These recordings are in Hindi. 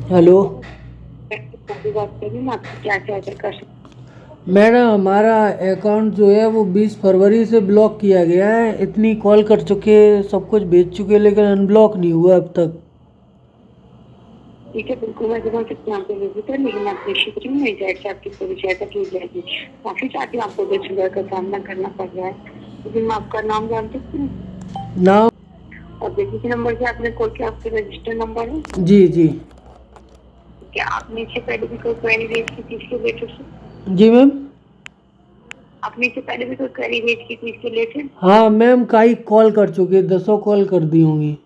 हेलो बात कर रही हूँ, आपको क्या क्या कर सकते मैडम, हमारा अकाउंट जो है वो 20 फरवरी से ब्लॉक किया गया है। इतनी कॉल कर चुके, सब कुछ भेज चुके, लेकिन अनब्लॉक नहीं हुआ अब तक। ठीक है, बिल्कुल मैं जमा सकती हूँ आपको विजिटर, लेकिन आप निश्चित रहिए मेरी साइड से आपकी पूरी सहायता की जाएगी। काफी चाहती हूँ आपको दुविधा का सामना करना पड़ रहा है, लेकिन मैं आपका नाम जान सकती हूँ नाम? और देखिए नंबर से आपने कॉल किया, आपके रजिस्टर नंबर है जी जी। क्या? आपने इससे पहले भी कोई क्वेरी रेज की थी इसके रिलेटेड से? जी मैम। आपने इससे पहले भी कोई क्वेरी रेज की थी इसके रिलेटेड? हाँ मैम, कई कॉल कर चुके, 10 कॉल कर दी होंगी।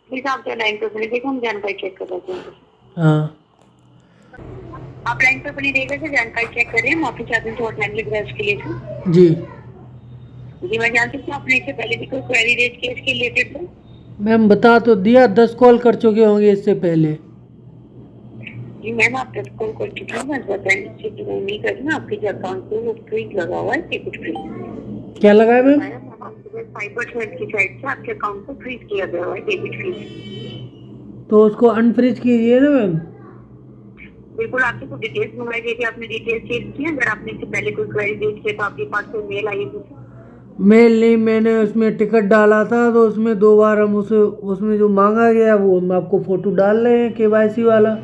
प्लीज आप जो लाइन पे बने देखो, हम जानकारी चेक कर रहे हैं। हाँ आप लाइन पे बनी रहेगा से जानकारी चेक कर रहे हैं, माफी चाहते हैं हॉटलाइन के लिए। जी। जी मैं जान सकती हूँ आपने इससे पहले भी कोई क्वेरी रेज की इसके रिलेटेड है? मैम बता तो दिया, 10 कॉल कर चुके होंगे इससे पहले। जी मैम, आप 10 कॉल कर चुकी हैं, मैं बैंक से नहीं कर रही हूँ, आपके जो अकाउंट पे वो फ्रीज लगा हुआ है, डेबिट फ्रीज। क्या लगा है मैम? मैम आपके साइबर सेल की साइड से आपके अकाउंट को फ्रीज किया गया हुआ है, डेबिट फ्रीज। तो उसको अनफ्रीज कीजिए ना मैम। बिल्कुल, आपसे कुछ डिटेल्स मंगाई गई थी, आपने डिटेल्स चेक की? अगर आपने इससे पहले कोई क्वेरी रेज किया तो आपके पास कोई मेल आई थी? मेल नहीं, मैंने उसमें टिकट डाला था तो उसमें 2 बार हम उसे, उसमें जो मांगा गया वो हम आपको फोटो डाल रहे हैं, केवाईसी वाला।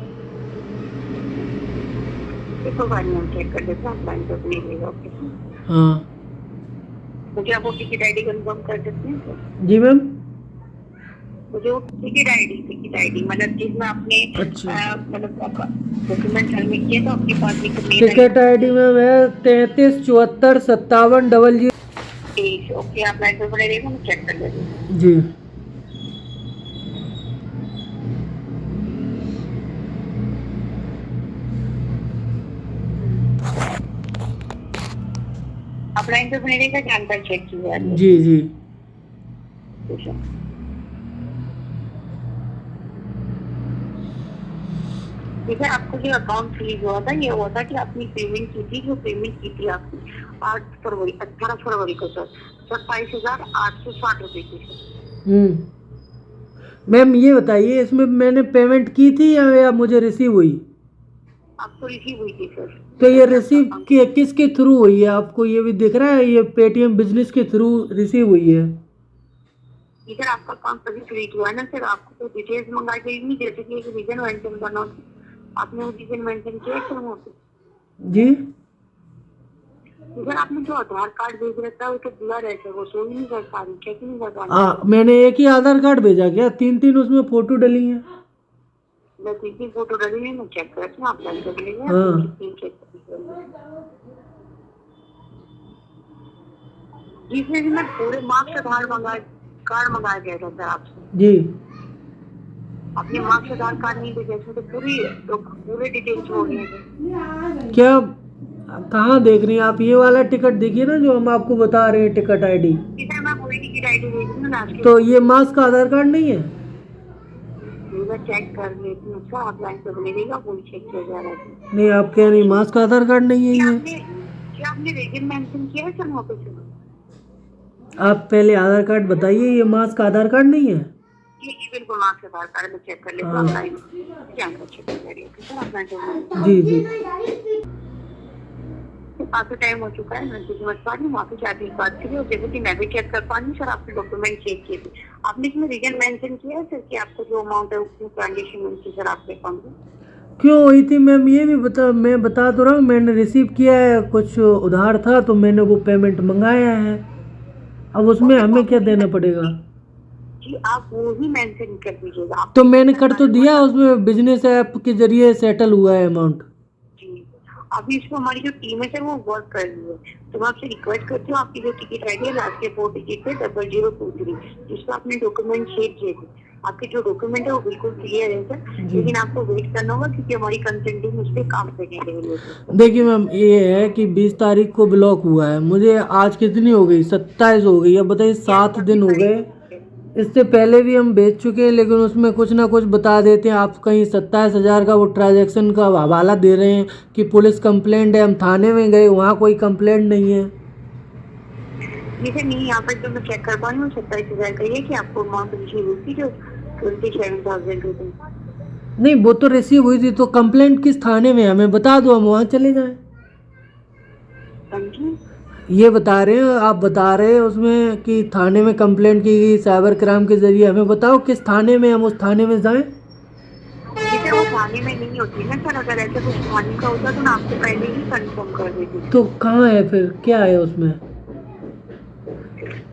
देखो बार हम चेक कर लेते हैं, आप लाइन पे बनी रहिएगा। ओके, हाँ। मुझे आप वो टिकट आईडी कंफर्म कर सकते हैं सर? जी मैम। मुझे वो टिकट आईडी मतलब जिसमें आपने अच्छा। मतलब आपका डॉक्यूमेंट सबमिट किया तो आपके पास एक मेल आई टिकट आईडी में है 33745700। थी। ओके, आप लाइन पे बने रहिएगा, मैं चेक कर लेती हूँ। जी। आप लाइन पे बने रहिएगा, जानकारी चेक की जा रही है। जी जी। ठीक है, आपको जो अकाउंट फ्रीज हुआ था ये हुआ था कि आपने पेमेंट की थी, जो पेमेंट की थी आपने 18 फरवरी को सर, 27,860 रुपए की सर। मैम ये बताइए, इसमें मैंने पेमेंट की थी या मुझे रिसीव हुई? आपको रिसीव हुई थी सर। तो ये रिसीव के किसके थ्रू हुई है? आपको ये भी दिख रहा है, ये पेटीएम बिजनेस के थ्रू रिसीव हुई है। इधर आपका अकाउंट तभी फ्रीज हुआ है ना सर, आपको कोई डिटेल्स मंगाई गई नहीं, जैसे कि एक रीजन मेंशन करना होता, आपने वो रीजन मेंशन किया सर वहाँ पे? जी। सर आपने जो आधार कार्ड भेज रखा है वो तो ब्लर है सर, वो शो ही नहीं कर पा रही, चेक ही नहीं कर पा रही। मैंने एक ही आधार कार्ड भेजा, क्या 3-3 उसमें फोटो डली है? मैं तीन फोटो डाली है, मैं चेक करती हूँ, आप लाइन पे बनेंगे, आप हाँ तीन चेक करिए। जिसमें भी मैं पूरे मार्क्स आधार कार्ड मंगाया गया था सर आपसे, जी। अपने मार्क्स आधार कार्ड नहीं भेजा, इसमें तो पूरे डिटेल्स हो गए थे। क्या? कहाँ देख रही हैं आप? ये वाला टिकट देखिए ना जो हम आपको बता रहे हैं, टिकट आईडी। सर मैं वही टिकट आईडी भेज रही हूँ लास्ट तो ये मास्क का आधार कार्ड नहीं है? मैं चेक कर लेती हूँ सर, आप लाइन पे बनेगा, वही चेक किया जा रहा है। नहीं, आप कह रही मास्क का आधार कार्ड नहीं है ये। क्या आपने रीजन मेंशन किया है सर वहाँ पे सर? आप पहले आधार कार्ड बताइए, ये मास्क का आधार कार्ड नहीं है? जी बिल्कुल, मार्क्स आधार कार्ड में चेक कर लेते हाँ। हैं, आप लाइन जानकारी चेक कर रही है सर, आप लाइन पे जी जी। काफी टाइम हो चुका है, मैं समझ पा रही हूँ, माफी चाहती हूँ इस बात के लिए, और जैसे कि मैं भी चेक कर पा रही हूँ सर, आपके डॉक्यूमेंट चेक किए थे, आपने इसमें रीजन मेंशन किया है सर कि आपको जो अमाउंट है उसकी ट्रांजेक्शन हुई थी सर आपके अकाउंट में? क्यों हुई थी मैम? ये भी मैं बता तो रहा हूँ, मैंने रिसीव किया है, कुछ उधार था तो मैंने वो पेमेंट मंगाया है। अब उसमें ओके, तो हमें आप क्या वही देना पड़ेगा? जी आप वो ही मेंशन कर दीजिएगा, तो आपने मैंने कितना कर तो कार्य हुआ दिया, था? उसमें बिजनेस ऐप के जरिए सेटल हुआ है अमाउंट। जी, अभी इसको हमारी जो टीम है सर वो वर्क कर रही है, तो मैं आपसे रिक्वेस्ट करती हूँ, आपकी जो टिकट आईडी है लास्ट के 4 डिजिट है 0023, जिसमें आपने डॉक्यूमेंट शेयर किए थे, आपके जो डॉक्यूमेंट है वो बिल्कुल क्लियर है सर, लेकिन आपको वेट करना होगा क्योंकि हमारी कंसल्ट टीम उस पर काम करने रही है। देखिए मैम, ये है कि 20 तारीख को ब्लॉक हुआ है, मुझे आज कितनी हो गई, 27 हो गई, अब बताइए 7 दिन हो गए। इससे पहले भी हम भेज चुके हैं, लेकिन उसमें कुछ ना कुछ बता देते हैं। आप कहीं 27,000 का वो ट्रांजैक्शन का हवाला दे रहे हैं कि पुलिस कंप्लेंट है, हम थाने में गए, वहाँ कोई कंप्लेंट नहीं है। जैसे नहीं, यहाँ पर जो मैं चेक कर पा रही हूँ 27,000 का, ये कि आपको अमाउंट रिसीव हुई थी जो 27,000 रुपए। नहीं वो तो रिसीव हुई थी, तो कंप्लेंट किस थाने में है? हमें बता दो, हम वहाँ चले जाएं। हाँ जी। ये बता रहे हैं, आप बता रहे हैं उसमें कि थाने में कंप्लेंट की गई साइबर क्राइम के जरिए। हमें बताओ किस थाने में, हम उस थाने में जाएं। जी सर, वो थाने में नहीं होती ना सर, अगर ऐसा कुछ थाने का होता तो मैं आपको पहले ही कंफर्म कर देती। तो कहाँ है फिर, क्या है उसमें?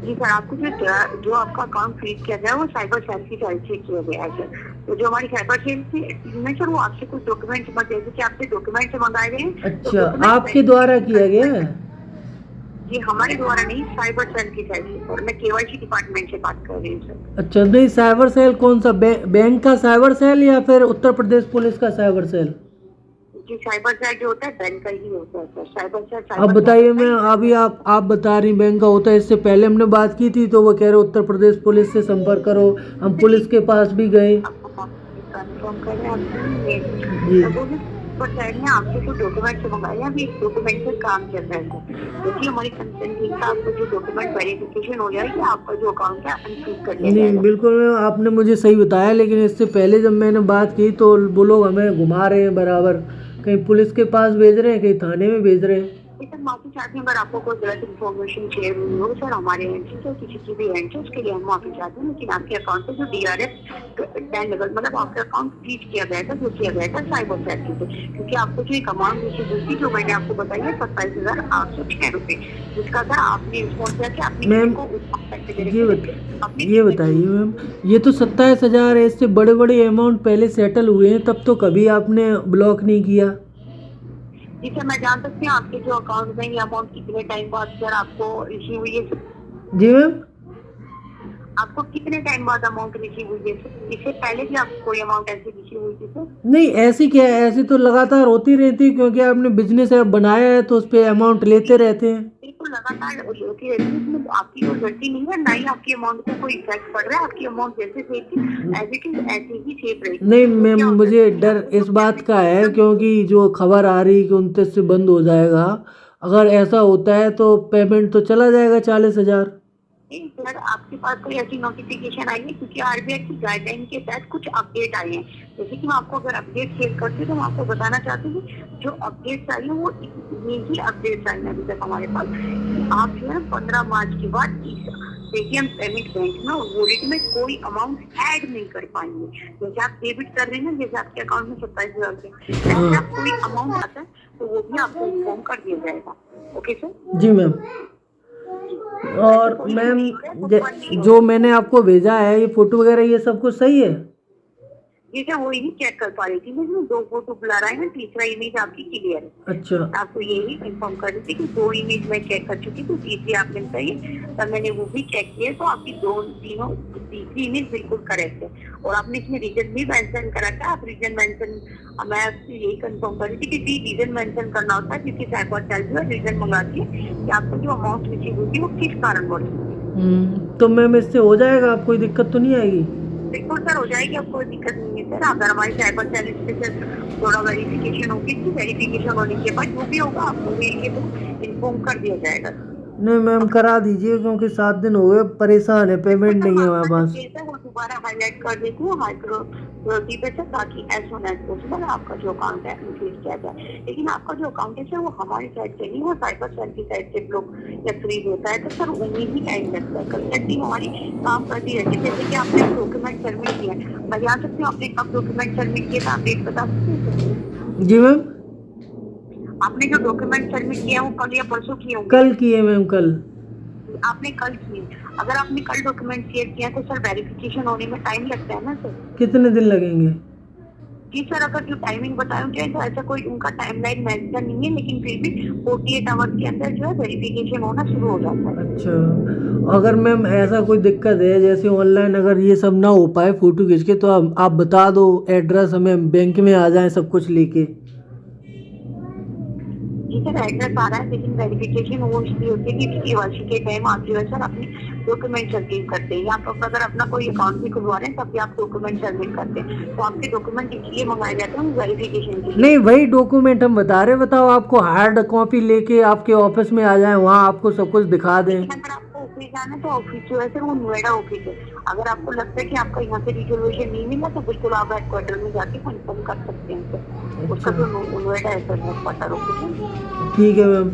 जी सर, आपको जो आपका अकाउंट फ्रीज किया गया है वो साइबर सेल की साइड से किया गया है सर। तो जो हमारी साइबर सेल की टीम में सर, वो आपसे कुछ डॉक्यूमेंट जैसे कि आपसे डॉक्यूमेंट मंगाए गए हैं, तो अच्छा, document आपके द्वारा किया गया है? जी हमारे द्वारा नहीं, साइबर सेल की साइड से सर। मैं केवाईसी डिपार्टमेंट से बात कर रही हूँ सर। अच्छा, नहीं साइबर सेल कौन सा, बैंक का साइबर सेल या फिर उत्तर प्रदेश पुलिस का साइबर सेल? जी साइबर सेल जो होता है बैंक का ही होता है सर। साइबर सेल अब साइबर सेल बताइए, होता मैं है। अभी आप बता रही बैंक का होता है, इससे पहले हमने बात की थी तो वो कह रहे उत्तर प्रदेश पुलिस से संपर्क करो। हम पुलिस के पास भी गए। आपको कंफर्म कर रहे हैं आपसे जी तो वो भी पर साइड में आपसे जो डॉक्यूमेंट मंगाए हैं, अभी डॉक्यूमेंट पर काम चल रहा है सर। क्योंकि हमारी कंसर्न टीम का आपको जो डॉक्यूमेंट वेरिफिकेशन हो जाएगी, आपका जो अकाउंट है अनफ्रीज कर दिया नहीं, जाएगा। बिल्कुल आपने मुझे सही बताया, लेकिन इससे पहले जब मैंने बात की तो वो लोग हमें घुमा रहे हैं बराबर, कहीं पुलिस के पास भेज रहे हैं, कहीं थाने में भेज रहे हैं। सर माफी चाहते हैं अगर आपको कोई गलत इन्फॉर्मेशन शेयर हुई हो सर, हमारे एंड से किसी की भी एंड से, उसके लिए हम माफी चाहते हैं। लेकिन आपके अकाउंट पे जो DRF 10 लेवल मतलब आपका अकाउंट फ्रीज किया गया था, जो किया गया था साइबर सेल से, क्योंकि आपको जो एक अमाउंट रिसीव हुई थी जो मैंने आपको बताई है 27,806 रुपए, जिसका सर आपने रिस्पॉन्स किया कि आपने मैम, किसी को ये बताइए मैम, ये तो 27,000 है, इससे बड़े बड़े अमाउंट पहले सेटल हुए हैं, तब तो कभी आपने ब्लॉक नहीं किया। जी सर, मैं जान सकती हूँ आपके जो अकाउंट में ये अमाउंट कितने टाइम बाद सर आपको रिसीव हुई है? जी मैम। आपको कितने टाइम बाद अमाउंट रिसीव हुई है? इससे पहले भी आपको कोई अमाउंट ऐसी रिसीव हुई थी सर? नहीं ऐसी क्या है, ऐसी तो लगातार होती रहती है, क्योंकि आपने बिजनेस ऐप बनाया है तो उस पर अमाउंट लेते रहते हैं। बिल्कुल लगातार होती रहती है, इसमें तो आपकी कोई गलती नहीं है, ना ही आपकी अमाउंट को कोई इफेक्ट पड़ रहा है। आपकी अमाउंट जैसे सेफ थी एज इट इज ऐसे ही सेफ रहेगी। नहीं तो मैम, क्या होता मुझे है कि डर आपको इस जो बात का है, पेमेंट क्योंकि जो खबर आ रही कि 29 से बंद हो जाएगा, अगर ऐसा होता है तो पेमेंट तो चला जाएगा 40,000। सर आपके पास कोई ऐसी नोटिफिकेशन आई है? क्योंकि RBI की गाइडलाइन के तहत कुछ अपडेट आए हैं, जैसे कि मैं आपको अगर अपडेट शेयर करती हूँ तो मैं आपको बताना चाहती हूँ कि जो अपडेट्स आई है वो ये ही अपडेट्स आई है अभी तक हमारे पास। आप जो है 15 मार्च के बाद पेटीएम पेमेंट बैंक में वॉलेट में कोई अमाउंट ऐड नहीं कर पाएंगे। जैसे आप डेबिट कर रहे हैं ना, जैसे आपके अकाउंट में 27,000 रुपए, ऐसे आप कोई अमाउंट आता है तो वो भी आपको इन्फॉर्म कर दिया जाएगा। Okay sir? जी मैम। और मैम, जो मैंने आपको भेजा है ये फोटो वगैरह, ये सब कुछ सही है? ये क्या वही नहीं चेक कर पा रही थी, मैं 2 फोटो बुला रहा है ना, तीसरा इमेज आपकी क्लियर है। अच्छा। आपको यही इन्फॉर्म कर रही थी कि 2 इमेज मैं चेक कर चुकी थी, तीसरी आपने बताई, तब मैंने वो भी चेक किया तो आपकी तीसरी इमेज बिल्कुल करेक्ट है। और आपने इसमें रीजन भी मेंशन करा था, आप रीजन मेंशन, मैं आपसे यही कंफर्म कर रही थी कि रीजन मेंशन करना होता है, क्योंकि साइबर सेल जो है रीजन मंगाती है कि आपको जो अमाउंट रिसीव हुई वो किस कारण बढ़ी। तो मैम इससे हो जाएगा, आप कोई दिक्कत तो नहीं आएगी? बिल्कुल सर, हो जाएगी, आपको कोई दिक्कत नहीं है सर। अगर हमारी साइबर सेल पे सर थोड़ा वेरिफिकेशन होगी, तो वेरिफिकेशन होने के बाद जो भी होगा आपको ये तो इन्फॉर्म कर दिया जाएगा। नहीं मैम, करा दीजिए, क्योंकि 7 दिन हो गए, परेशान है, पेमेंट नहीं है हमारे पास। वो दोबारा हाईलाइट कर देती हूँ माइक्रो पे से, ताकि एज सुन एज पॉसिबल आपका जो अकाउंट है इंक्रीज किया जाए। लेकिन आपका जो अकाउंट है सर वो हमारी साइड से नहीं, वो साइबर सेल की साइड से ब्लॉक या फ्रीज होता है, तो सर उन्हें ही टाइम लगता है। कंसल्ट टीम हमारी काम करती रहती है। जैसे कि आपने डॉक्यूमेंट सबमिट किया, मैं जान सकती हूँ आपने कब डॉक्यूमेंट सबमिट किया था? आप डेट बता सकते हैं? जी मैम। आपने जो डॉक्यूमेंट सबमिट किया है वो कल या परसों किए होंगे? कल किए मैम, कल। आपने कल किए। अगर आपने कल डॉक्यूमेंट शेयर किया तो सर वेरिफिकेशन होने में टाइम लगता है ना सर? कितने दिन लगेंगे? जी सर, अगर जो टाइमिंग बताया जाए तो ऐसा कोई उनका टाइमलाइन मेंशन नहीं है, लेकिन फिर भी 48 आवर्स के अंदर जो है वेरिफिकेशन होना शुरू हो जाता है। अच्छा, अगर मैम ऐसा कोई दिक्कत है, जैसे ऑनलाइन अगर ये सब ना हो पाए फोटो खींच के, तो आप बता दो एड्रेस, हमें बैंक में आ जाए सब कुछ लेके। जी सर, एड्रेस आ रहा है, लेकिन वेरिफिकेशन वो इसलिए होती है कि KYC के टाइम आप जो है सर अपने डॉक्यूमेंट सबमिट करते हैं। आप अगर अपना कोई अकाउंट भी खुलवा रहे हैं तब भी आप डॉक्यूमेंट सबमिट करते हैं, तो आपके डॉक्यूमेंट इसलिए मंगाए जाते हैं वेरिफिकेशन के लिए। नहीं, वही डॉक्यूमेंट हम बता रहे, बताओ आपको हार्ड कॉपी लेके आपके ऑफिस में आ जाए, वहाँ आपको सब कुछ दिखा दें। अगर आपको ऑफिस जाना है तो ऑफिस जो है सर वो नोएडा ऑफिस है, अगर आपको लगता है कि आपका यहाँ से रिजोल्यूशन नहीं मिला तो बिल्कुल आप हेडक्वार्टर में जाके कंफर्म कर सकते हैं सर। उसका अच्छा, तो नोएडा है सर हेडक्वार्टर ऑफिस। ठीक है मैम।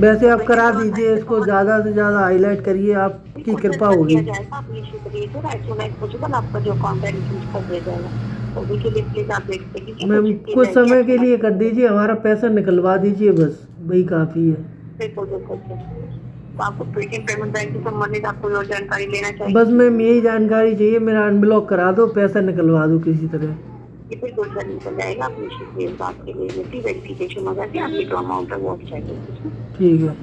वैसे आप करा दीजिए, इसको ज़्यादा से ज़्यादा हाईलाइट करिए, आपकी कृपा कर होगी। दिया जाएगा, आप निश्चित रहिए sir, as soon as possible आपका जो अकाउंट है रिड्यूस कर दिया जाएगा। तो अभी के लिए प्लीज आप वेट कर लीजिए, मैम कोशिश की कुछ जाएगी समय आपको के लिए मदद कर करने दीजिए, हमारा पैसा निकलवा दीजिए बस, वही काफ़ी है। की। बिल्कुल बिल्कुल सर। तो आपको पेटीएम पेमेंट बैंक से संबंधित आप कोई और जानकारी लेना बस चाहिए? मैम यही जानकारी चाहिए, मेरा अनब्लॉक करा दो, पैसा निकलवा दो किसी तरह। ये बिल्कुल सर निकल जाएगा, आप निश्चित रहिए, इस बात के लिए वेरिफिकेशन हो जाती है, आपकी जो अमाउंट है वो आप चाहिए। ठीक है।